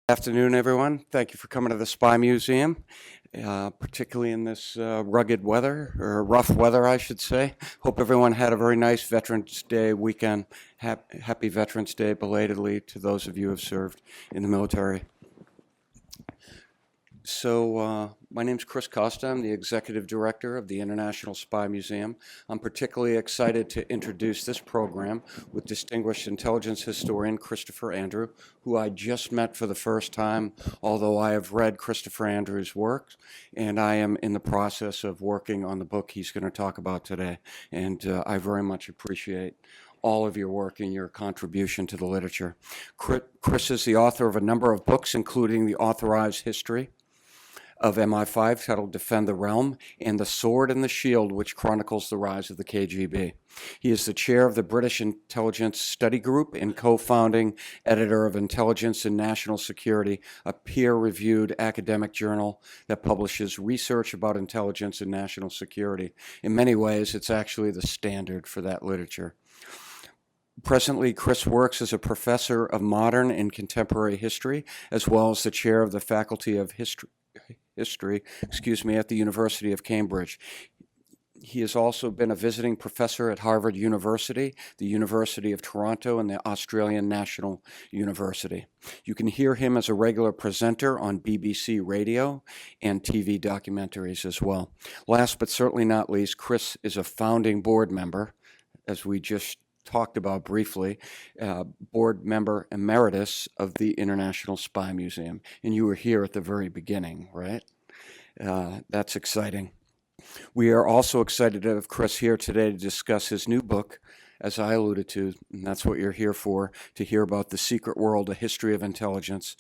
Afternoon, everyone. Thank you for coming to the Spy Museum, particularly in this rugged weather, or rough weather, I should say. Hope everyone had a very nice Veterans Day weekend. Happy Veterans Day belatedly to those of you who have served in the military. So my name's Chris Costa. I'm the Executive Director of the International Spy Museum. I'm particularly excited to introduce this program with distinguished intelligence historian Christopher Andrew, who I just met for the first time, although I have read Christopher Andrew's work, and I am in the process of working on the book he's going to talk about today. And I very much appreciate all of your work and your contribution to the literature. Chris is the author of a number of books, including The Authorized History of MI5, titled Defend the Realm, and The Sword and the Shield, which chronicles the rise of the KGB. He is the chair of the British Intelligence Study Group and co-founding editor of Intelligence and National Security, a peer-reviewed academic journal that publishes research about intelligence and national security. In many ways, it's actually the standard for that literature. Presently, Chris works as a professor of modern and contemporary history, as well as the chair of the Faculty of History at the University of Cambridge. He has also been a visiting professor at Harvard University, the University of Toronto, and the Australian National University. You can hear him as a regular presenter on BBC radio and TV documentaries as well. Last but certainly not least, Chris is a founding board member, as we just talked about briefly, board member emeritus of the International Spy Museum. And you were here at the very beginning, right? That's exciting. We are also excited to have Chris here today to discuss his new book, as I alluded to, and that's what you're here for, to hear about The Secret World, A History of Intelligence,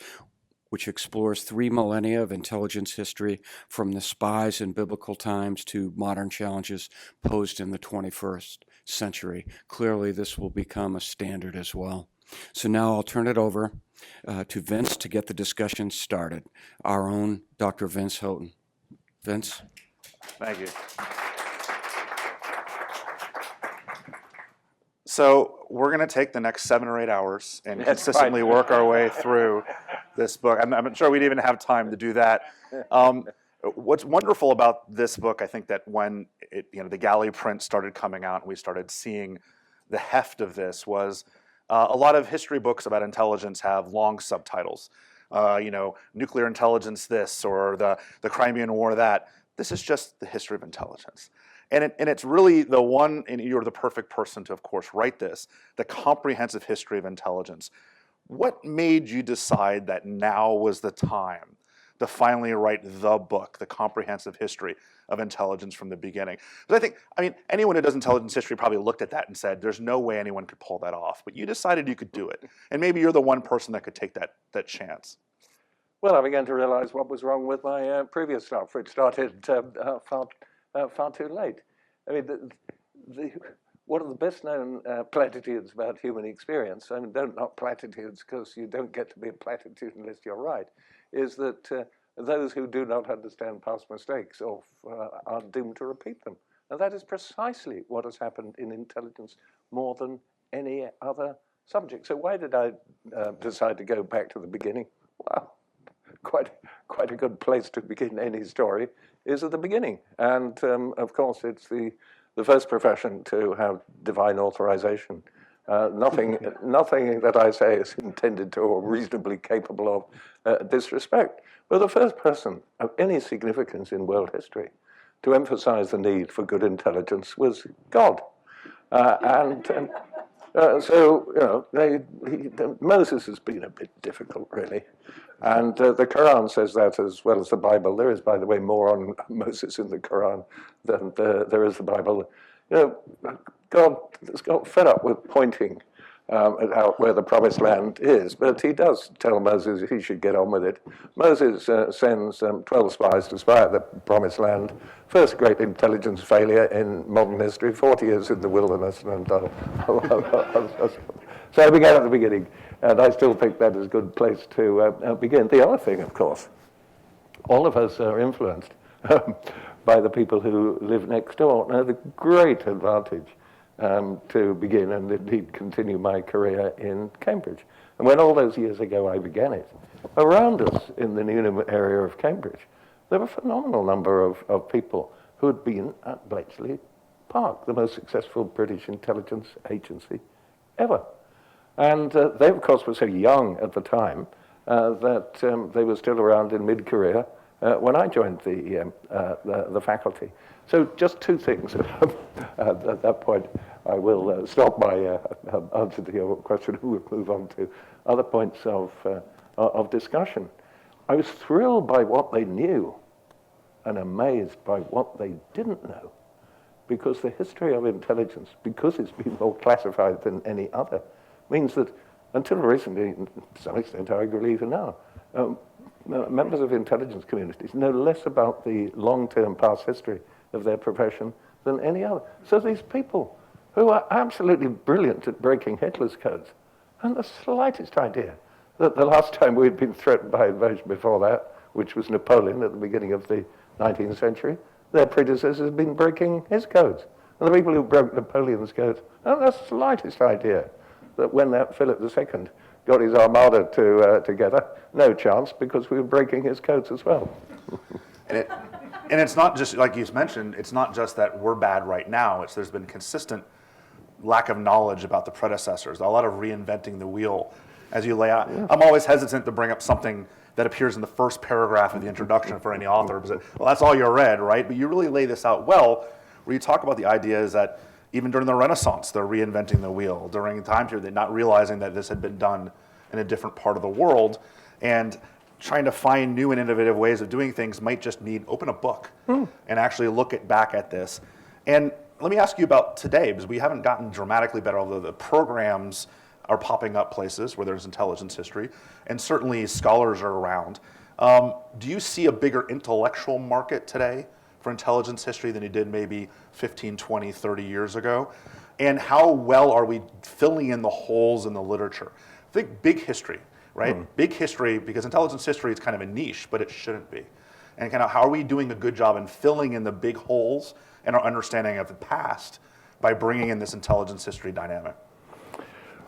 which explores 3 millennia of intelligence history from the spies in biblical times to modern challenges posed in the 21st century. Clearly, this will become a standard as well. So now I'll turn it over to Vince to get the discussion started. Our own Dr. Vince Houghton. Vince? Thank you. So we're going to take the next 7 or 8 hours and consistently work our way through this book. I'm sure we'd even have time to do that. What's wonderful about this book, I think, that when the galley print started coming out and we started seeing the heft of this, was a lot of history books about intelligence have long subtitles. Nuclear intelligence this, or the Crimean War that. This is just the history of intelligence. And it's really the one, and you're the perfect person to, of course, write this, the comprehensive history of intelligence. What made you decide that now was the time to finally write the book, the comprehensive history of intelligence from the beginning? Because anyone who does intelligence history probably looked at that and said, there's no way anyone could pull that off. But you decided you could do it. And maybe you're the one person that could take that chance. Well, I began to realize what was wrong with my previous stuff, which started far too late. I mean, one of the best-known platitudes about human experience, and don't knock platitudes because you don't get to be a platitude unless you're right, is that those who do not understand past mistakes are doomed to repeat them. And that is precisely what has happened in intelligence more than any other subject. So why did I decide to go back to the beginning? Well, quite a good place to begin any story is at the beginning. And of course, it's the first profession to have divine authorization. Nothing that I say is intended to or reasonably capable of disrespect. But the first person of any significance in world history to emphasize the need for good intelligence was God. So Moses has been a bit difficult, really. And the Quran says that as well as the Bible. There is, by the way, more on Moses in the Quran than there is the Bible. God has got fed up with pointing out where the promised land is, but he does tell Moses he should get on with it. Moses sends 12 spies to spy at the promised land. First great intelligence failure in modern history, 40 years in the wilderness. And so I began at the beginning, and I still think that is a good place to begin. The other thing, of course, all of us are influenced by the people who live next door. Now, the great advantage to begin and indeed continue my career in Cambridge. And when all those years ago I began it, Around us in the Newnham area of Cambridge, there were a phenomenal number of people who had been at Bletchley Park, the most successful British intelligence agency ever. And they, of course, were so young at the time that they were still around in mid-career when I joined the faculty. So just two things. At that point, I will stop my answer to your question and we'll move on to other points of discussion. I was thrilled by what they knew and amazed by what they didn't know, because the history of intelligence, because it's been more classified than any other, means that until recently, to some extent, I agree even now, members of intelligence communities know less about the long-term past history of their profession than any other. So these people who are absolutely brilliant at breaking Hitler's codes haven't the slightest idea that the last time we'd been threatened by invasion before that, which was Napoleon at the beginning of the 19th century, their predecessors had been breaking his codes. And the people who broke Napoleon's codes haven't the slightest idea that when that Philip II got his armada together, no chance, because we were breaking his codes as well. And it's not just, like you mentioned, it's not just that we're bad right now, there's been consistent lack of knowledge about the predecessors, a lot of reinventing the wheel as you lay out. Yeah. I'm always hesitant to bring up something that appears in the first paragraph of the introduction for any author, because, well, that's all you read, right? But you really lay this out well, where you talk about the idea is that even during the Renaissance, they're reinventing the wheel. During the time period, they're not realizing that this had been done in a different part of the world, and trying to find new and innovative ways of doing things might just mean open a book and actually look back at this. And let me ask you about today, because we haven't gotten dramatically better, although the programs are popping up places where there's intelligence history, and certainly scholars are around. Do you see a bigger intellectual market today for intelligence history than you did maybe 15, 20, 30 years ago? And how well are we filling in the holes in the literature? Think big history, right? Big history, because intelligence history is kind of a niche, but it shouldn't be. And kind of how are we doing a good job in filling in the big holes in our understanding of the past by bringing in this intelligence history dynamic?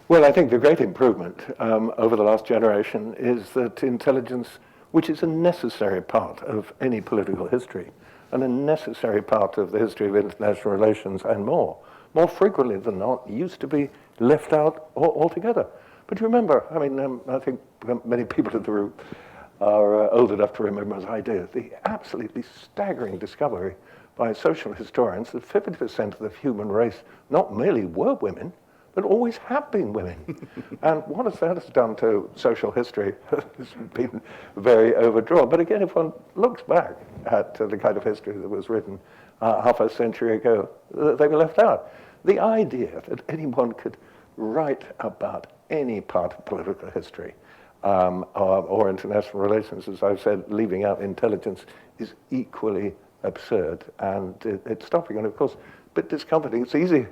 Well, I think the great improvement over the last generation is that intelligence, which is a necessary part of any political history, and a necessary part of the history of international relations and more frequently than not, used to be left out altogether. But remember, I mean, I think many people in the room are old enough to remember, as I do, the absolutely staggering discovery by social historians that 50% of the human race not merely were women, but always have been women. And what that has done to social history has been very overdrawn. But again, if one looks back at the kind of history that was written half a century ago, they were left out. The idea that anyone could write about any part of political history or international relations, as I've said, leaving out intelligence, is equally absurd. And it's stopping. And of course, a bit discomforting. It's easy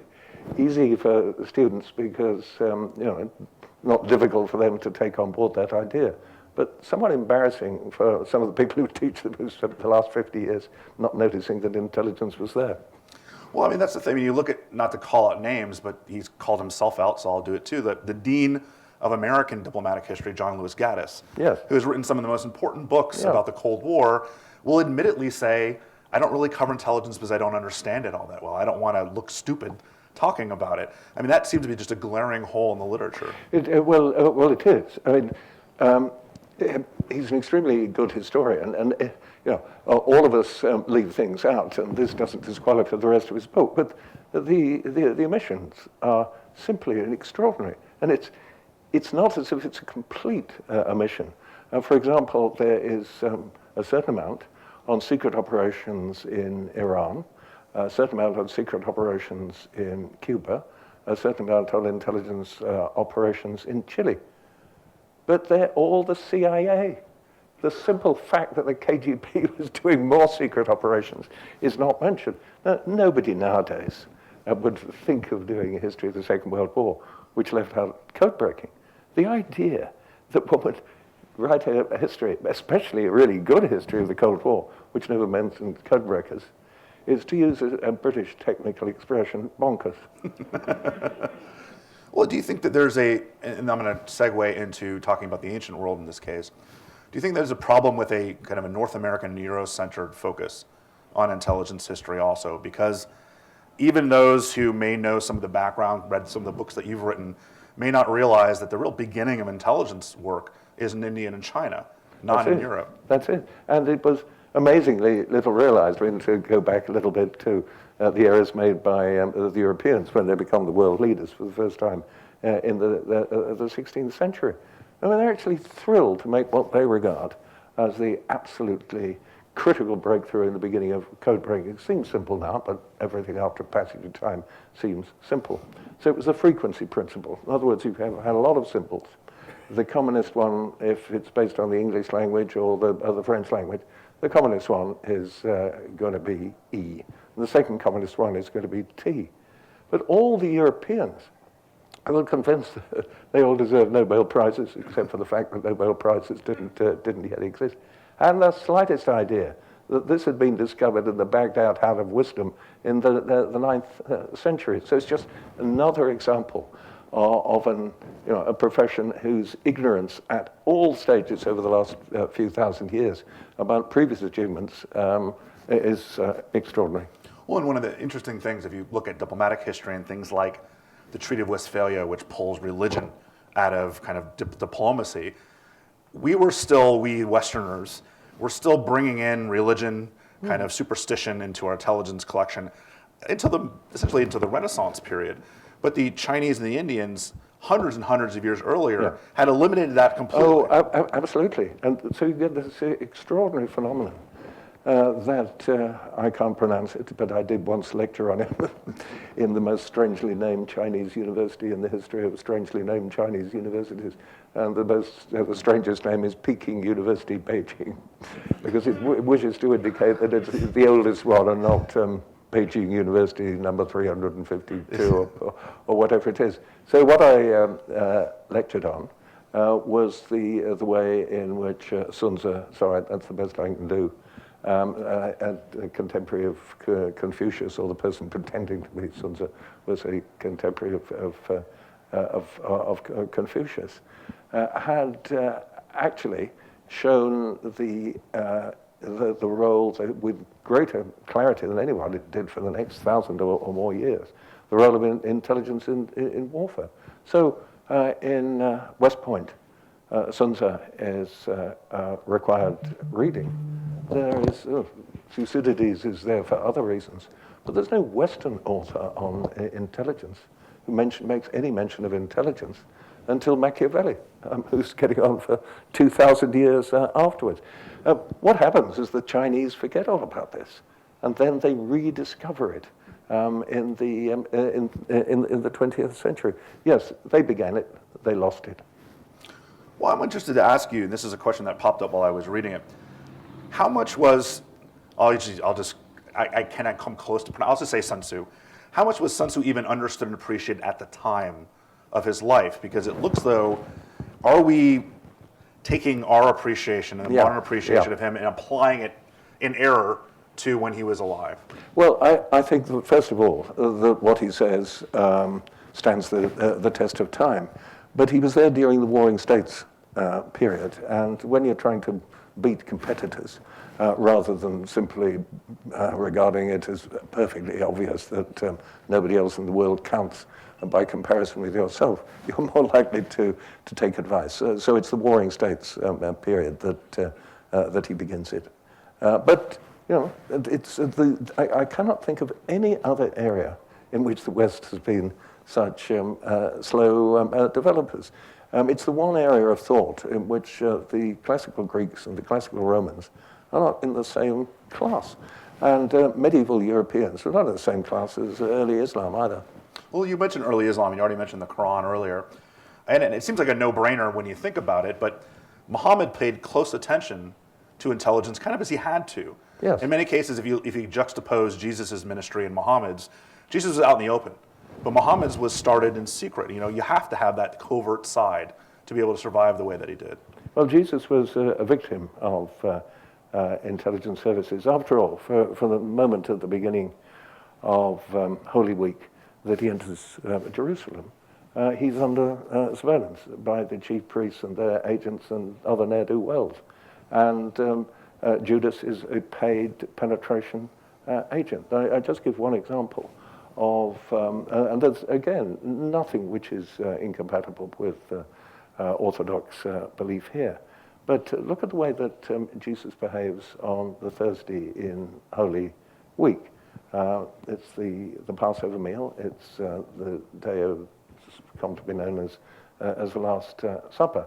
for students because, not difficult for them to take on board that idea, but somewhat embarrassing for some of the people who teach them who spent the last 50 years not noticing that intelligence was there. Well, I mean, that's the thing. I mean, you look at, not to call out names, but he's called himself out, so I'll do it too, the Dean of American Diplomatic History, John Lewis Gaddis, yes, who has written some of the most important books about the Cold War, will admittedly say, I don't really cover intelligence because I don't understand it all that well. I don't want to look stupid talking about it. I mean, that seems to be just a glaring hole in the literature. Well, it is. I mean, he's an extremely good historian, and all of us leave things out, and this doesn't disqualify the rest of his book. But the omissions are simply extraordinary, and it's not as if it's a complete omission. For example, there is a certain amount on secret operations in Iran, a certain amount on secret operations in Cuba, a certain amount on intelligence operations in Chile. But they're all the CIA. The simple fact that the KGB was doing more secret operations is not mentioned. Now, nobody nowadays would think of doing a history of the Second World War, which left out code breaking. The idea that one would write a history, especially a really good history of the Cold War, which never mentioned codebreakers, is, to use a British technical expression, bonkers. Well, do you think that there's and I'm going to segue into talking about the ancient world in this case, do you think there's a problem with a kind of a North American Euro-centered focus on intelligence history also? Because even those who may know some of the background, read some of the books that you've written, may not realize that the real beginning of intelligence work is in India and in China, not in Europe. That's it. And it was amazingly little realized. We need to go back a little bit to the errors made by the Europeans when they become the world leaders for the first time in the 16th century. I mean, they're actually thrilled to make what they regard as the absolutely critical breakthrough in the beginning of codebreaking. It seems simple now, but everything after passage of time seems simple. So it was the frequency principle. In other words, you have had a lot of symbols. The commonest one, if it's based on the English language or the French language, the commonest one is going to be E. And the second commonest one is going to be T. But all the Europeans, I was convinced they all deserve Nobel Prizes, except for the fact that Nobel Prizes didn't yet exist. And the slightest idea that this had been discovered in the Baghdad Hat of Wisdom in the 9th century. So it's just another example of a profession whose ignorance at all stages over the last few thousand years about previous achievements is extraordinary. Well, and one of the interesting things, if you look at diplomatic history and things like the Treaty of Westphalia, which pulls religion out of kind of diplomacy, we Westerners, were still bringing in religion, kind of superstition into our intelligence collection, essentially into the Renaissance period. But the Chinese and the Indians, hundreds and hundreds of years earlier, had eliminated that completely. Oh, absolutely. And so you get this extraordinary phenomenon that I can't pronounce it, but I did once lecture on it in the most strangely named Chinese university in the history of strangely named Chinese universities. And the strangest name is Peking University, Beijing, because it wishes to indicate that it's the oldest one and not Beijing University number 352 or whatever it is. So what I lectured on was the way in which Sun Tzu, sorry, that's the best I can do, a contemporary of Confucius, or the person pretending to be Sun Tzu, was a contemporary of Confucius, had actually shown the role with greater clarity than anyone did for the next 1,000 or more years, the role of intelligence in warfare. So in West Point, Sun Tzu is required reading. There is, Thucydides is there for other reasons, but there's no Western author on intelligence who makes any mention of intelligence until Machiavelli, who's getting on for 2,000 years afterwards. What happens is the Chinese forget all about this, and then they rediscover it in the 20th century. Yes, they began it, they lost it. Well, I'm interested to ask you, and this is a question that popped up while I was reading it. How much was, I cannot come close to, I'll just say Sun Tzu. How much was Sun Tzu even understood and appreciated at the time of his life? Because it looks though, are we taking our appreciation and the modern appreciation of him and applying it in error to when he was alive? Well, I think that first of all, what he says stands the test of time. But he was there during the Warring States period, and when you're trying to beat competitors, rather than simply regarding it as perfectly obvious that nobody else in the world counts by comparison with yourself, you're more likely to take advice. So it's the Warring States period that he begins it. But I cannot think of any other area in which the West has been such slow developers. It's the one area of thought in which the classical Greeks and the classical Romans are not in the same class. And medieval Europeans were not in the same class as early Islam either. Well, you mentioned early Islam, and you already mentioned the Quran earlier. And it seems like a no-brainer when you think about it, but Muhammad paid close attention to intelligence kind of as he had to. Yes. In many cases, if you juxtapose Jesus' ministry and Muhammad's, Jesus was out in the open. But Muhammad's was started in secret. You know, you have to have that covert side to be able to survive the way that he did. Well, Jesus was a victim of intelligence services. After all, from the moment at the beginning of Holy Week that he enters Jerusalem, he's under surveillance by the chief priests and their agents and other ne'er-do-wells. And Judas is a paid penetration agent. I just give one example of, and there's, again, nothing which is incompatible with Orthodox belief here. But look at the way that Jesus behaves on the Thursday in Holy Week. It's the Passover meal. It's the day of, come to be known as the Last Supper.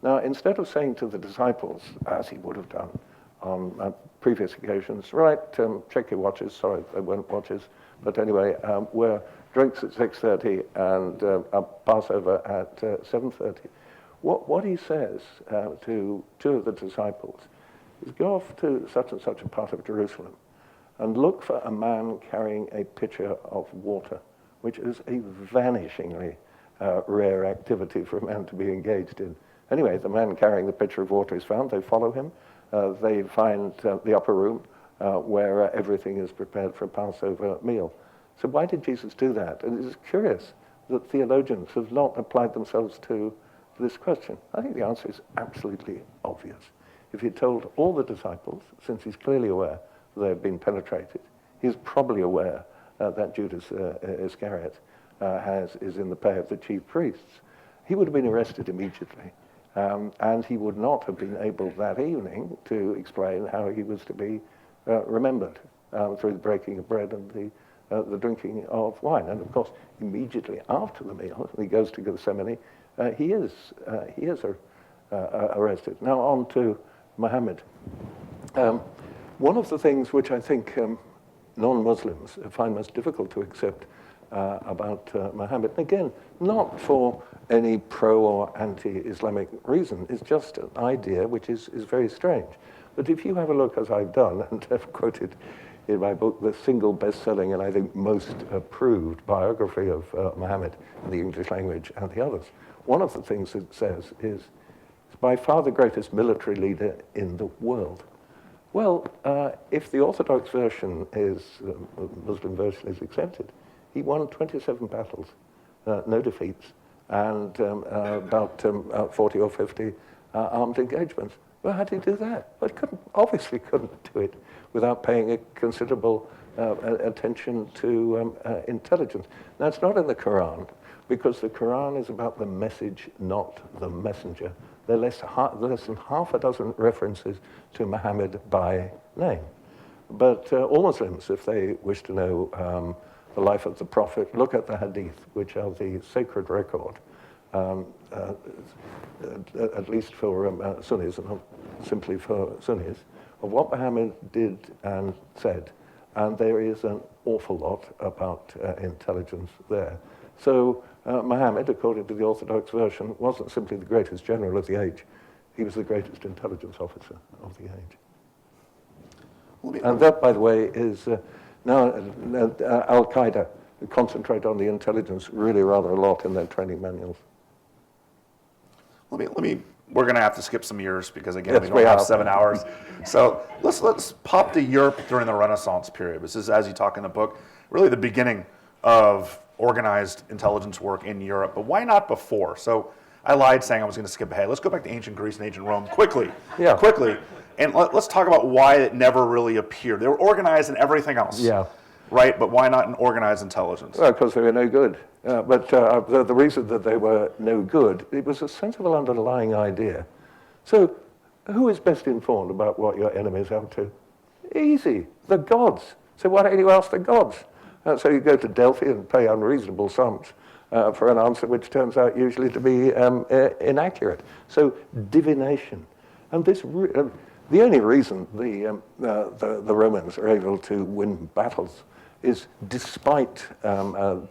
Now, instead of saying to the disciples, as he would have done on previous occasions, right, check your watches. Sorry, they weren't watches. But anyway, we're drinks at 6:30 and Passover at 7:30. What he says to two of the disciples is, go off to such and such a part of Jerusalem and look for a man carrying a pitcher of water, which is a vanishingly rare activity for a man to be engaged in. Anyway, the man carrying the pitcher of water is found. They follow him. They find the upper room where everything is prepared for a Passover meal. So why did Jesus do that? And it's curious that theologians have not applied themselves to this question. I think the answer is absolutely obvious. If he told all the disciples, since he's clearly aware they've been penetrated, he's probably aware that Judas Iscariot is in the pay of the chief priests, he would have been arrested immediately. And he would not have been able that evening to explain how he was to be remembered through the breaking of bread and the drinking of wine. And of course, immediately after the meal, he goes to Gethsemane, he is arrested. Now on to Muhammad. One of the things which I think non-Muslims find most difficult to accept about Muhammad, and again, not for any pro or anti-Islamic reason, it's just an idea which is very strange. But if you have a look, as I've done, and I've quoted in my book the single best-selling and I think most approved biography of Muhammad in the English language and the others, one of the things it says is, he's by far the greatest military leader in the world. Well, if the Orthodox version is, the Muslim version is accepted, he won 27 battles, no defeats, and about 40 or 50 armed engagements. Well, how did he do that? Well, he obviously couldn't do it without paying a considerable attention to intelligence. Now, it's not in the Quran, because the Quran is about the message, not the messenger. There are less than half a dozen references to Muhammad by name. But all Muslims, if they wish to know the life of the Prophet, look at the Hadith, which are the sacred record, at least for Sunnis, and not simply for Sunnis, of what Muhammad did and said. And there is an awful lot about intelligence there. So Muhammad, according to the Orthodox version, wasn't simply the greatest general of the age. He was the greatest intelligence officer of the age. And that, by the way, is now Al-Qaeda concentrate on the intelligence really rather a lot in their training manuals. We're going to have to skip some years because, again, yes, we don't have 7 hours. So let's pop to Europe during the Renaissance period. This is, as you talk in the book, really the beginning of organized intelligence work in Europe. But why not before? So I lied saying I was going to skip ahead. Let's go back to ancient Greece and ancient Rome quickly. Yeah. Quickly. And let's talk about why it never really appeared. They were organized in everything else. Yeah. Right? But why not in organized intelligence? Well, because they were no good. But the reason that they were no good, it was a sensible underlying idea. So who is best informed about what your enemies are up to? Easy, the gods. So why don't you ask the gods? So you go to Delphi and pay unreasonable sums for an answer which turns out usually to be inaccurate. So divination. And this, the only reason the Romans are able to win battles is despite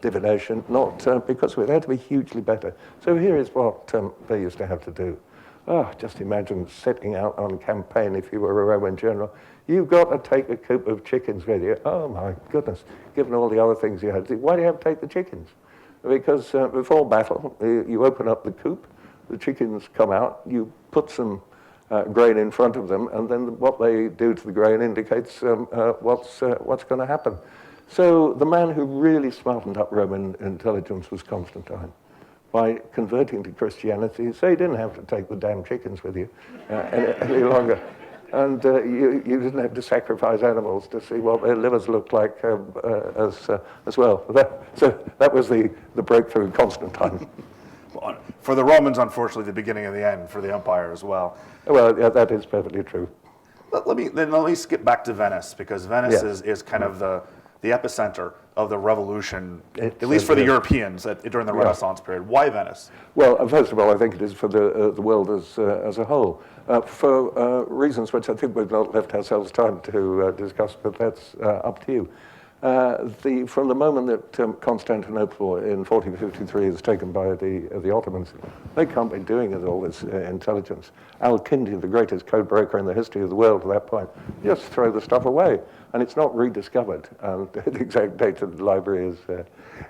divination, not because of it. They had to be hugely better. So here is what they used to have to do. Oh, just imagine setting out on campaign if you were a Roman general. You've got to take a coop of chickens with you. Oh my goodness, given all the other things you had to do. Why do you have to take the chickens? Because before battle, you open up the coop, the chickens come out, you put some grain in front of them, and then what they do to the grain indicates what's going to happen. So the man who really smartened up Roman intelligence was Constantine, by converting to Christianity, so you didn't have to take the damn chickens with you any longer. And you didn't have to sacrifice animals to see what their livers looked like as well. So that was the breakthrough in Constantine. For the Romans, unfortunately, the beginning of the end for the empire as well. Well, yeah, that is perfectly true. Let me skip back to Venice, because Venice is kind of the epicenter of the revolution, at least for the Europeans during the Renaissance period. Why Venice? Well, first of all, I think it is for the world as a whole, for reasons which I think we've not left ourselves time to discuss, but that's up to you. From the moment that Constantinople in 1453 is taken by the Ottomans, they can't be doing it all this intelligence. Al-Kindi, the greatest codebreaker in the history of the world at that point, just throw the stuff away, and it's not rediscovered. And the exact date of the library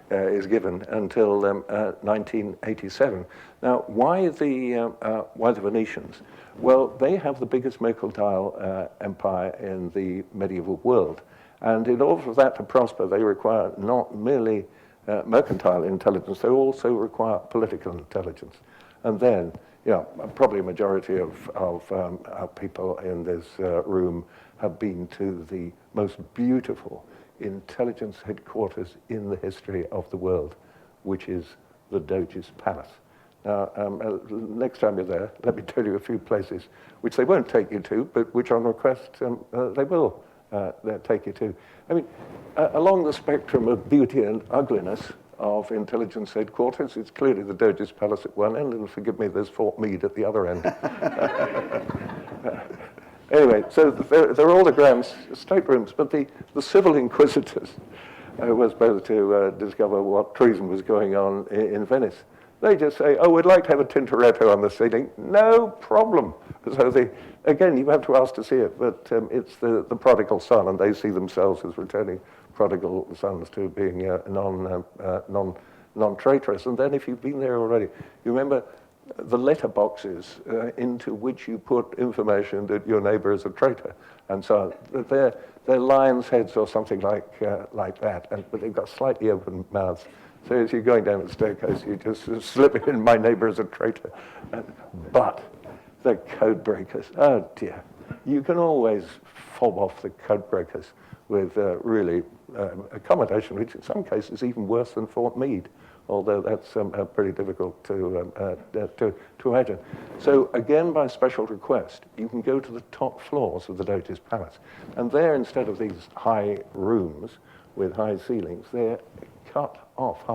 is given until 1987. Now, why the Venetians? Well, they have the biggest mercantile empire in the medieval world. And in order for that to prosper, they require not merely mercantile intelligence, they also require political intelligence. And then, probably a majority of people in this room have been to the most beautiful intelligence headquarters in the history of the world, which is the Doge's Palace. Now, next time you're there, let me tell you a few places which they won't take you to, but which on request they will take you to. I mean, along the spectrum of beauty and ugliness of intelligence headquarters, it's clearly the Doge's Palace at one end, and forgive me, there's Fort Meade at the other end. Anyway, so there are all the grand staterooms, but the civil inquisitors were supposed to discover what treason was going on in Venice. They just say, oh, we'd like to have a Tintoretto on the ceiling. No problem. So again, you have to ask to see it, but it's the prodigal son, and they see themselves as returning prodigal sons to being non-traitorous. And then if you've been there already, you remember the letter boxes into which you put information that your neighbor is a traitor, and so on. They're lions' heads or something like that, but they've got slightly open mouths. So as you're going down the staircase, you just slip in, my neighbor is a traitor. But the codebreakers, oh dear. You can always fob off the codebreakers with really accommodation, which in some cases is even worse than Fort Meade, although that's pretty difficult to imagine. So again, by special request, you can go to the top floors of the Doge's Palace. And there, instead of these high rooms with high ceilings, they're cut off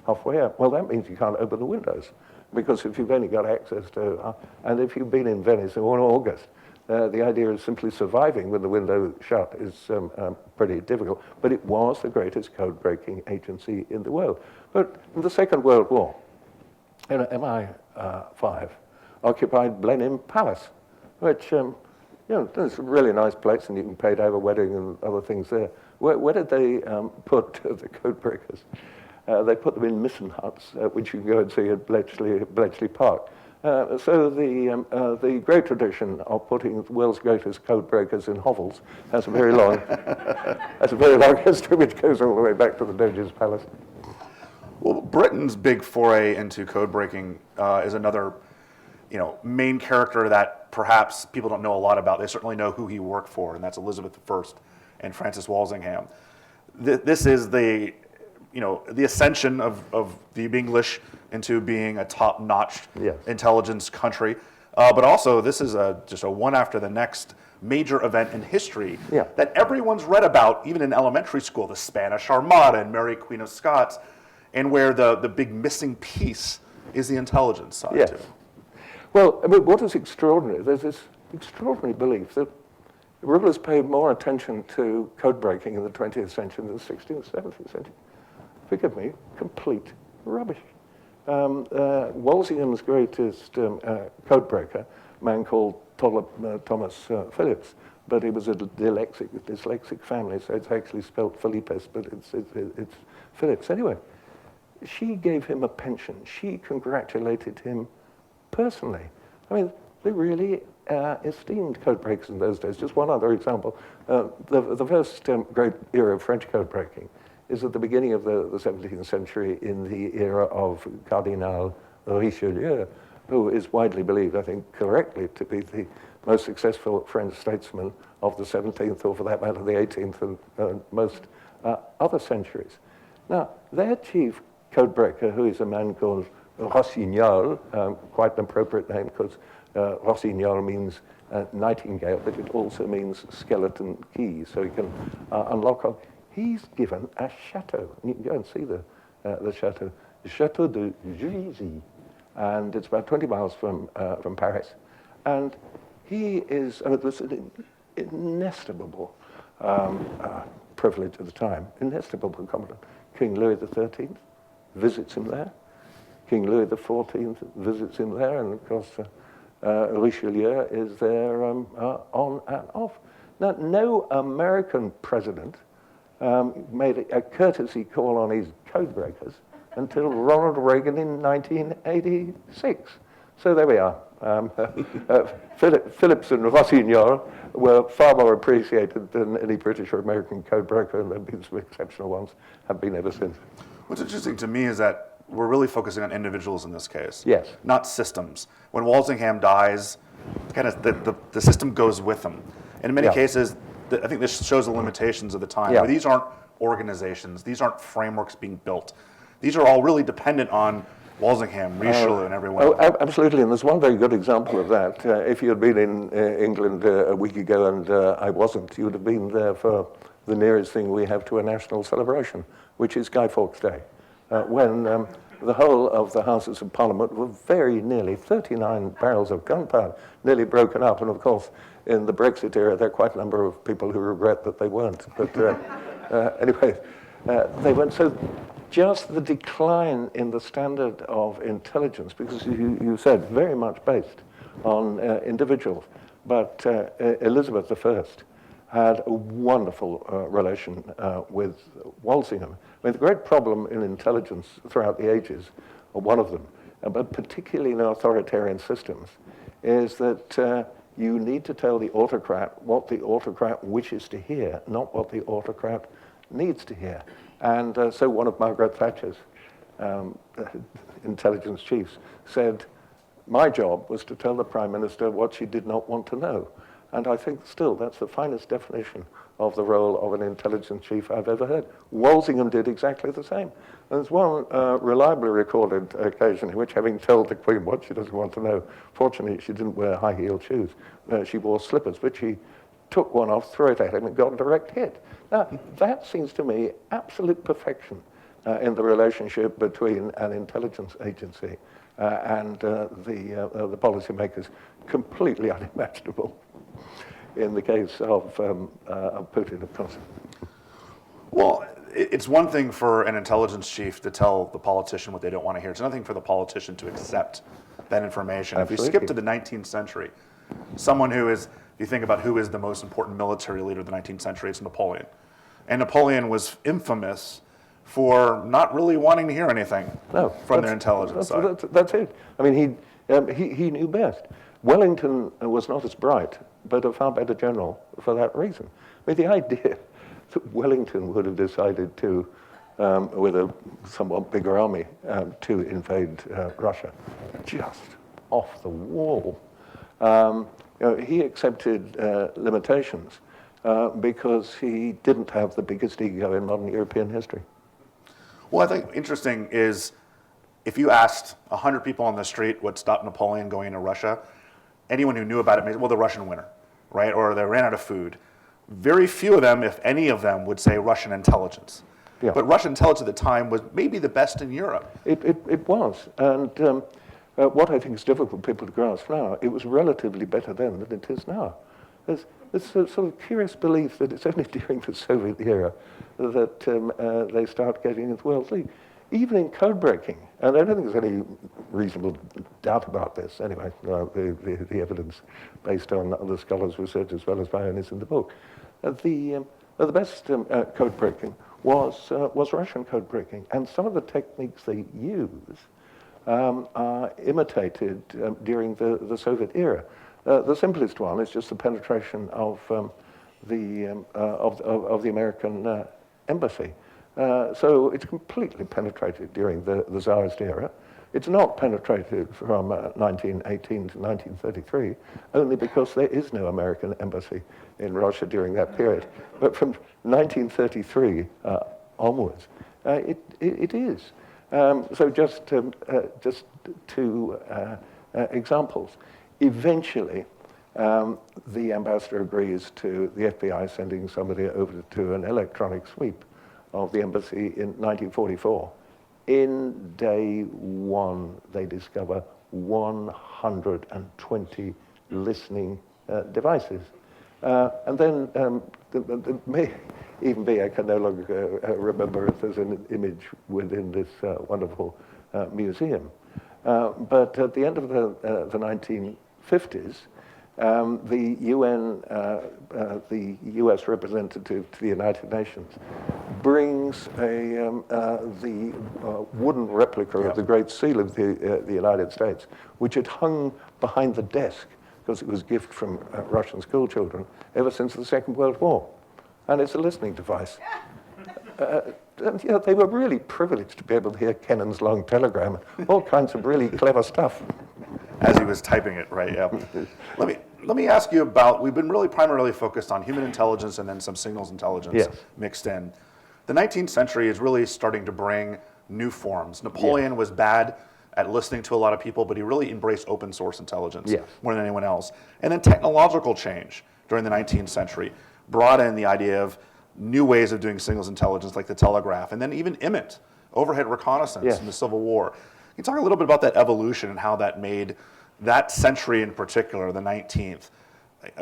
halfway up. Well, that means you can't open the windows, because if you've only got access to, and if you've been in Venice in August, the idea of simply surviving with the window shut is pretty difficult. But it was the greatest code-breaking agency in the world. But in the Second World War, MI5 occupied Blenheim Palace, which it's a really nice place, and you can pay to have a wedding and other things there. Where did they put the codebreakers? They put them in mission huts, which you can go and see at Bletchley Park. So the great tradition of putting the world's greatest codebreakers in hovels has a very long history, which goes all the way back to the Doge's Palace. Well, Britain's big foray into code breaking is another, main character that perhaps people don't know a lot about. They certainly know who he worked for, and that's Elizabeth I and Francis Walsingham. This is the ascension of the English into being a top-notch intelligence country. But also, this is just a one after the next major event in history that everyone's read about, even in elementary school, the Spanish Armada and Mary Queen of Scots, and where the big missing piece is the intelligence side. Yes. Too. Well, I mean, what is extraordinary, there's this extraordinary belief that rulers paid more attention to code breaking in the 20th century than the 16th, 17th century. Forgive me, complete rubbish. Walsingham's greatest code breaker, a man called Thomas Phillips, but he was a dyslexic family, so it's actually spelled Philippus, but it's Phillips. Anyway, she gave him a pension. She congratulated him personally. I mean, they really esteemed code breakers in those days. Just one other example. The first great era of French code breaking is at the beginning of the 17th century in the era of Cardinal Richelieu, who is widely believed, I think correctly, to be the most successful French statesman of the 17th, or for that matter, the 18th and most other centuries. Now, their chief codebreaker, who is a man called Rossignol, quite an appropriate name because Rossignol means nightingale, but it also means skeleton key, so you can unlock on. He's given a chateau. You can go and see the chateau, the Chateau de Juvisy, and it's about 20 miles from Paris. And he is, it was an inestimable privilege at the time, inestimable compliment. King Louis XIII visits him there. King Louis XIV visits him there, and of course Richelieu is there on and off. Now, no American president made a courtesy call on his codebreakers until Ronald Reagan in 1986. So there we are. Phillips and Rossignol were far more appreciated than any British or American codebreaker, and there have been some exceptional ones, have been ever since. What's interesting to me is that we're really focusing on individuals in this case. Yes. Not systems. When Walsingham dies, kind of the system goes with him. And in many cases, I think this shows the limitations of the time. Yeah. Where these aren't organizations. These aren't frameworks being built. These are all really dependent on Walsingham, Richelieu, and everyone. Oh, absolutely, and there's one very good example of that. If you had been in England a week ago and I wasn't, you would have been there for the nearest thing we have to a national celebration, which is Guy Fawkes Day, when the whole of the Houses of Parliament were very nearly 39 barrels of gunpowder, nearly broken up, and of course, in the Brexit era, there are quite a number of people who regret that they weren't. But anyway, they went. So just the decline in the standard of intelligence, because you said very much based on individuals, but Elizabeth I had a wonderful relation with Walsingham. I mean, the great problem in intelligence throughout the ages, or one of them, but particularly in authoritarian systems, is that you need to tell the autocrat what the autocrat wishes to hear, not what the autocrat needs to hear. And so one of Margaret Thatcher's intelligence chiefs said, my job was to tell the Prime Minister what she did not want to know. And I think still that's the finest definition of the role of an intelligence chief I've ever heard. Walsingham did exactly the same. There's one reliably recorded occasion in which, having told the Queen what she doesn't want to know, fortunately she didn't wear high-heeled shoes. She wore slippers, but she took one off, threw it at him, and got a direct hit. Now, that seems to me absolute perfection in the relationship between an intelligence agency and the policymakers, completely unimaginable in the case of Putin, of course. Well, it's one thing for an intelligence chief to tell the politician what they don't want to hear. It's another thing for the politician to accept that information. Absolutely. If you skip to the 19th century, someone who is, if you think about who is the most important military leader of the 19th century, it's Napoleon. And Napoleon was infamous for not really wanting to hear anything from their intelligence side. That's it. I mean, he knew best. Wellington was not as bright, but a far better general for that reason. I mean, the idea that Wellington would have decided to, with a somewhat bigger army, to invade Russia, just off the wall. He accepted limitations because he didn't have the biggest ego in modern European history. Well, I think interesting is if you asked 100 people on the street what stopped Napoleon going into Russia, anyone who knew about it, well, the Russian winter, right? Or they ran out of food. Very few of them, if any of them, would say Russian intelligence. Yeah. But Russian intelligence at the time was maybe the best in Europe. It was. And what I think is difficult for people to grasp now, it was relatively better then than it is now. There's a sort of curious belief that it's only during the Soviet era that they start getting into the World League. Even in code breaking, and I don't think there's any reasonable doubt about this, anyway, the evidence based on other scholars' research as well as my own is in the book. The best code breaking was Russian code breaking, and some of the techniques they use are imitated during the Soviet era. The simplest one is just the penetration of the American embassy. So it's completely penetrated during the Tsarist era. It's not penetrated from 1918 to 1933, only because there is no American embassy in Russia during that period. But from 1933 onwards, it is. So just two examples. Eventually, the ambassador agrees to the FBI sending somebody over to an electronic sweep of the embassy in 1944. In day one, they discover 120 listening devices. And then there may even be, I can no longer remember if there's an image within this wonderful museum. But at the end of the 1950s, the UN, the US representative to the United Nations, brings the wooden replica of the Great Seal of the United States, which had hung behind the desk because it was a gift from Russian school children ever since the Second World War. And it's a listening device. And, you know, they were really privileged to be able to hear Kennan's long telegram, all kinds of really clever stuff. As he was typing it, right, yeah. Let me ask you about, we've been really primarily focused on human intelligence and then some signals intelligence mixed in. The 19th century is really starting to bring new forms. Napoleon was bad at listening to a lot of people, but he really embraced open source intelligence more than anyone else. And then technological change during the 19th century brought in the idea of new ways of doing signals intelligence like the telegraph, and then even IMIT, overhead reconnaissance in the Civil War. Can you talk a little bit about that evolution and how that made that century in particular, the 19th?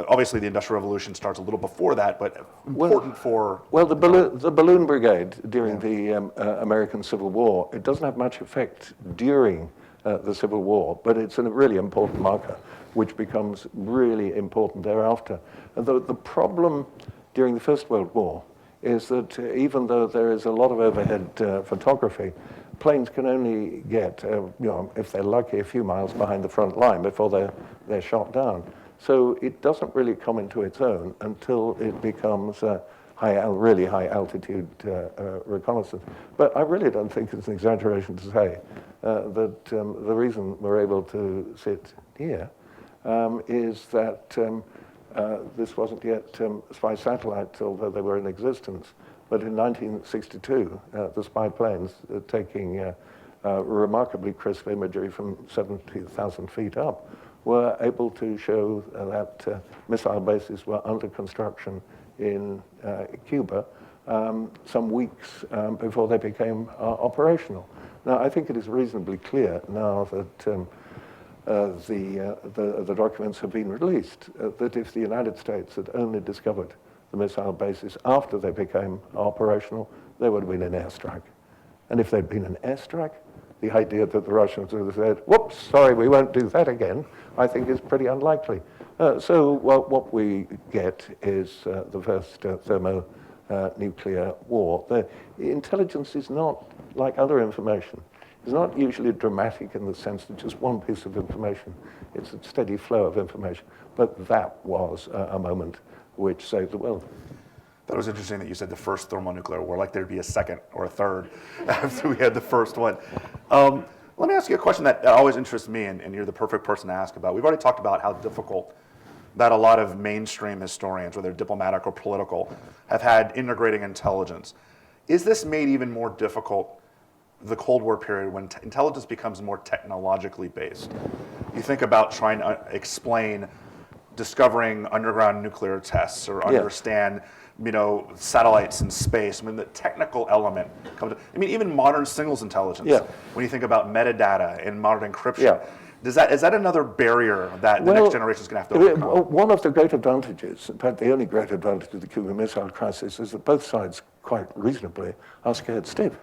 Obviously, the Industrial Revolution starts a little before that, but important for... Well, the balloon brigade during the American Civil War, it doesn't have much effect during the Civil War, but it's a really important marker, which becomes really important thereafter. And the problem during the First World War is that even though there is a lot of overhead photography, planes can only get, you know, if they're lucky, a few miles behind the front line before they're shot down. So it doesn't really come into its own until it becomes really high altitude reconnaissance. But I really don't think it's an exaggeration to say that the reason we're able to sit here is that this wasn't yet spy satellites, although they were in existence. But in 1962, the spy planes taking remarkably crisp imagery from 70,000 feet up were able to show that missile bases were under construction in Cuba some weeks before they became operational. Now, I think it is reasonably clear now that the documents have been released that if the United States had only discovered the missile bases after they became operational, there would have been an airstrike. And if there'd been an airstrike, the idea that the Russians would have said, whoops, sorry, we won't do that again, I think is pretty unlikely. So what we get is the first thermonuclear war. The intelligence is not like other information. It's not usually dramatic in the sense that just one piece of information. It's a steady flow of information. But that was a moment which saved the world. That was interesting that you said the first thermonuclear war, like there'd be a second or a third after we had the first one. Let me ask you a question that always interests me, and you're the perfect person to ask about. We've already talked about how difficult that a lot of mainstream historians, whether diplomatic or political, have had integrating intelligence. Is this made even more difficult the Cold War period when intelligence becomes more technologically based? You think about trying to explain discovering underground nuclear tests or understand, you know, satellites in space. I mean, the technical element comes. I mean, even modern signals intelligence. When you think about metadata and modern encryption, is that another barrier that the next generation is going to have to overcome? One of the great advantages, in fact, the only great advantage of the Cuban Missile Crisis is that both sides, quite reasonably, are scared stiff.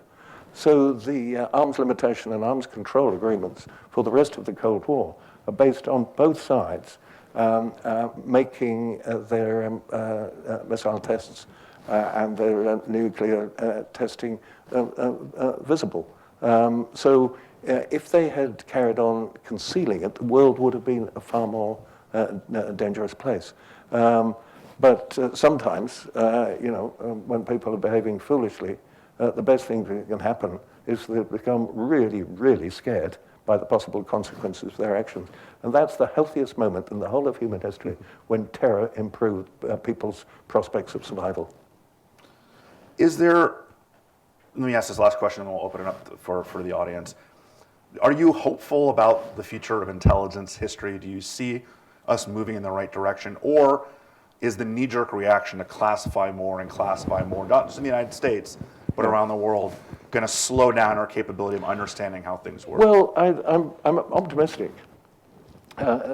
So the arms limitation and arms control agreements for the rest of the Cold War are based on both sides making their missile tests and their nuclear testing visible. So if they had carried on concealing it, the world would have been a far more dangerous place. But sometimes, you know, when people are behaving foolishly, the best thing that can happen is they become really, really scared by the possible consequences of their actions. And that's the healthiest moment in the whole of human history, when terror improved people's prospects of survival. Is there, let me ask this last question and we'll open it up for the audience. Are you hopeful about the future of intelligence history? Do you see us moving in the right direction? Or is the knee-jerk reaction to classify more and classify more, not just in the United States, but around the world, going to slow down our capability of understanding how things work? Well, I'm optimistic,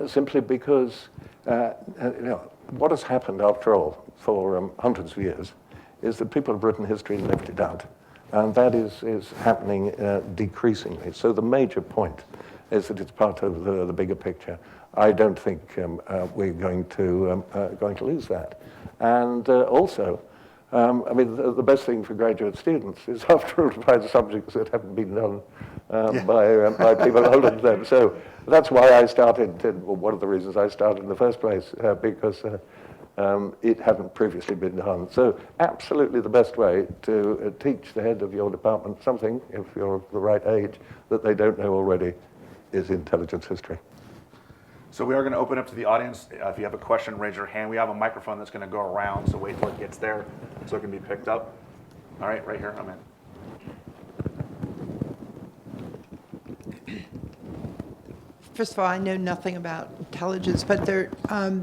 simply because what has happened, after all, for hundreds of years, is that people have written history and left it out. And that is happening decreasingly. So the major point is that it's part of the bigger picture. I don't think we're going to lose that. And also, I mean, the best thing for graduate students is, after all, to find subjects that haven't been done by people older than them. So that's why I started, well, one of the reasons I started in the first place, because it hadn't previously been done. So absolutely the best way to teach the head of your department something, if you're of the right age, that they don't know already, is intelligence history. So we are going to open up to the audience. If you have a question, raise your hand. We have a microphone that's going to go around, so wait till it gets there so it can be picked up. All right, right here, I'm in. First of all, I know nothing about intelligence, but there are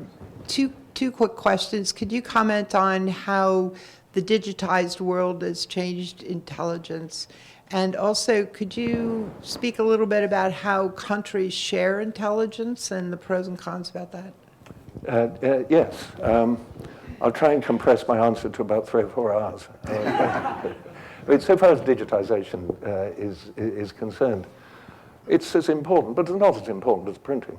two quick questions. Could you comment on how the digitized world has changed intelligence? And also, could you speak a little bit about how countries share intelligence and the pros and cons about that? Yes. I'll try and compress my answer to about 3 or 4 hours. I mean, so far as digitization is concerned, it's as important, but it's not as important as printing.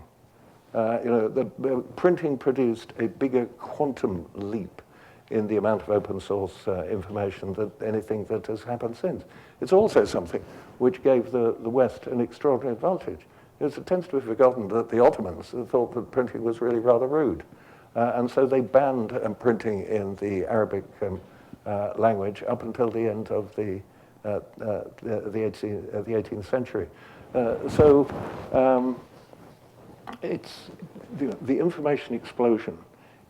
Printing produced a bigger quantum leap in the amount of open source information than anything that has happened since. It's also something which gave the West an extraordinary advantage. It tends to be forgotten that the Ottomans thought that printing was really rather rude. And so they banned printing in the Arabic language up until the end of the 18th century. It's the information explosion